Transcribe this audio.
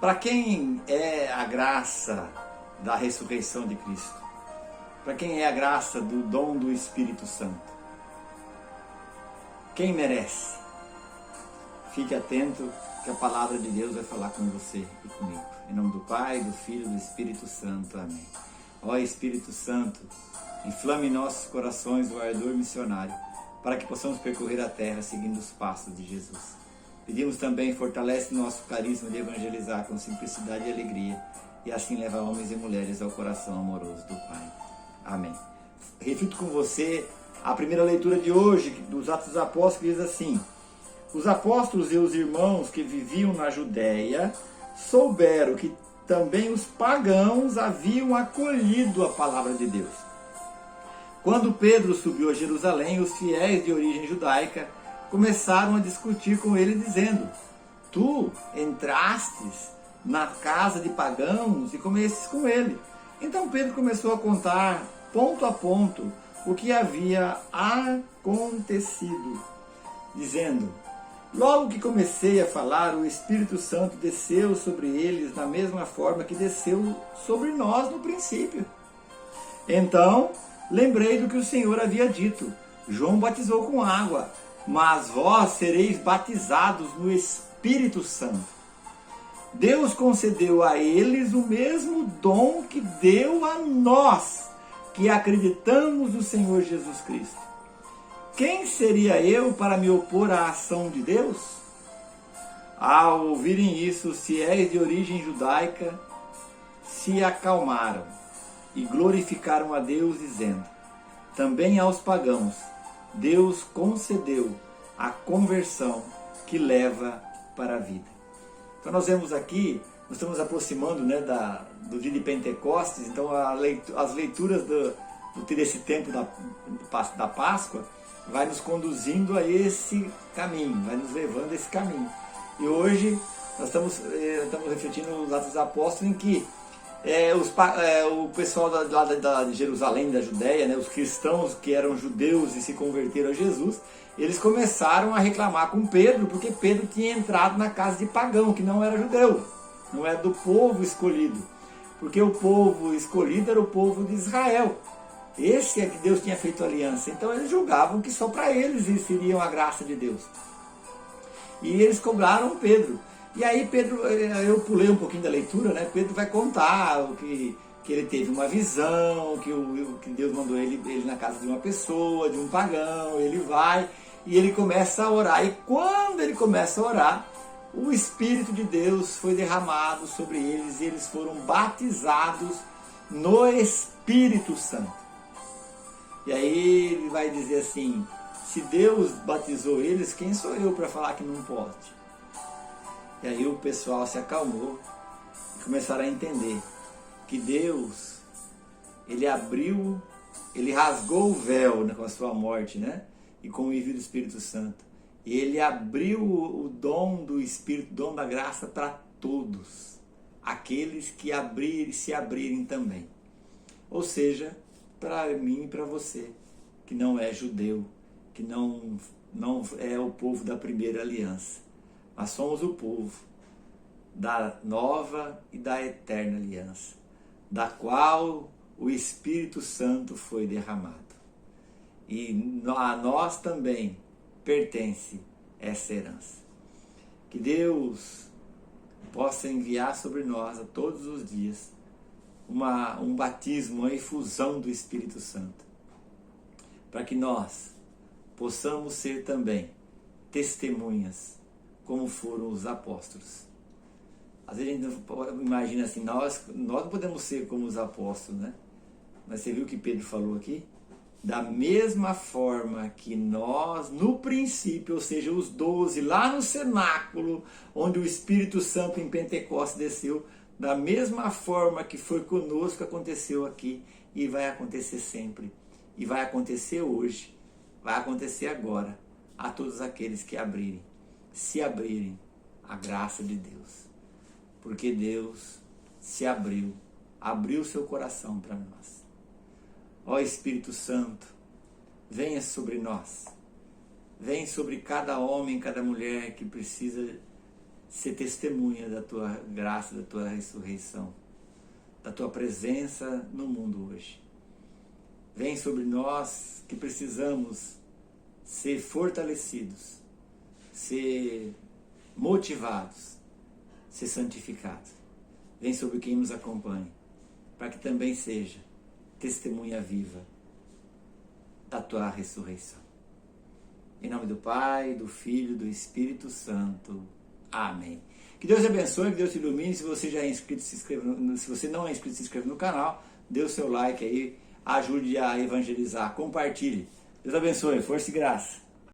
Para quem é a graça da ressurreição de Cristo? Para quem é a graça do dom do Espírito Santo? Quem merece? Fique atento que a palavra de Deus vai falar com você e comigo. Em nome do Pai, do Filho e do Espírito Santo. Amém. Ó Espírito Santo, inflame em nossos corações o ardor missionário, para que possamos percorrer a terra seguindo os passos de Jesus. Pedimos também, fortalece nosso carisma de evangelizar com simplicidade e alegria, e assim levar homens e mulheres ao coração amoroso do Pai. Amém. Reflito com você a primeira leitura de hoje, dos Atos dos Apóstolos, que diz assim: os apóstolos e os irmãos que viviam na Judéia souberam que também os pagãos haviam acolhido a palavra de Deus. Quando Pedro subiu a Jerusalém, os fiéis de origem judaica começaram a discutir com ele, dizendo: tu entrastes na casa de pagãos e comestes com ele. Então Pedro começou a contar, ponto a ponto, o que havia acontecido, dizendo: logo que comecei a falar, o Espírito Santo desceu sobre eles da mesma forma que desceu sobre nós no princípio. Então lembrei do que o Senhor havia dito: João batizou com água, mas vós sereis batizados no Espírito Santo. Deus concedeu a eles o mesmo dom que deu a nós, que acreditamos no Senhor Jesus Cristo. Quem seria eu para me opor à ação de Deus? Ao ouvirem isso, os fiéis de origem judaica se acalmaram e glorificaram a Deus, dizendo: também aos pagãos Deus concedeu a conversão que leva para a vida. Então nós vemos aqui, nós estamos aproximando, né, do dia de Pentecostes, então as leituras desse tempo da Páscoa vai nos conduzindo a esse caminho, vai nos levando a esse caminho. E hoje nós estamos refletindo nos Atos dos Apóstolos, em que o pessoal de Jerusalém, da Judéia, né, os cristãos que eram judeus e se converteram a Jesus, eles começaram a reclamar com Pedro, porque Pedro tinha entrado na casa de pagão, que não era judeu, não era do povo escolhido, porque o povo escolhido era o povo de Israel. Esse é que Deus tinha feito aliança. Então eles julgavam que só para eles seriam a graça de Deus. E eles cobraram Pedro. E aí Pedro, eu pulei um pouquinho da leitura, né? Pedro vai contar que ele teve uma visão, que Deus mandou ele na casa de uma pessoa, de um pagão. Ele vai e ele começa a orar. E quando ele começa a orar, o Espírito de Deus foi derramado sobre eles e eles foram batizados no Espírito Santo. E aí ele vai dizer assim: se Deus batizou eles, quem sou eu para falar que não pode? E aí o pessoal se acalmou e começaram a entender que Deus, ele rasgou o véu, né, com a sua morte, né, e com o envio do Espírito Santo. E ele abriu o dom do Espírito, o dom da graça para todos, aqueles que se abrirem também. Ou seja, para mim e para você, que não é judeu, que não é o povo da primeira aliança, mas somos o povo da nova e da eterna aliança, da qual o Espírito Santo foi derramado. E a nós também pertence essa herança. Que Deus possa enviar sobre nós a todos os dias um batismo, uma efusão do Espírito Santo, para que nós possamos ser também testemunhas, como foram os apóstolos. Às vezes a gente imagina assim, nós não podemos ser como os apóstolos, né? Mas você viu o que Pedro falou aqui? Da mesma forma que nós, no princípio, ou seja, os 12, lá no cenáculo, onde o Espírito Santo em Pentecostes desceu, da mesma forma que foi conosco, aconteceu aqui e vai acontecer sempre. E vai acontecer hoje, vai acontecer agora, a todos aqueles que se abrirem à graça de Deus. Porque Deus se abriu seu coração para nós. Ó Espírito Santo, venha sobre nós. Vem sobre cada homem, cada mulher que precisa ser testemunha da tua graça, da tua ressurreição, da tua presença no mundo hoje. Vem sobre nós que precisamos ser fortalecidos, ser motivados, ser santificados. Vem sobre quem nos acompanha, para que também seja testemunha viva da tua ressurreição. Em nome do Pai, do Filho e do Espírito Santo. Amém. Que Deus te abençoe, que Deus te ilumine. Se você já é inscrito, se inscreva. Se você não é inscrito, se inscreva no canal. Dê o seu like aí. Ajude a evangelizar. Compartilhe. Deus abençoe. Força e graça.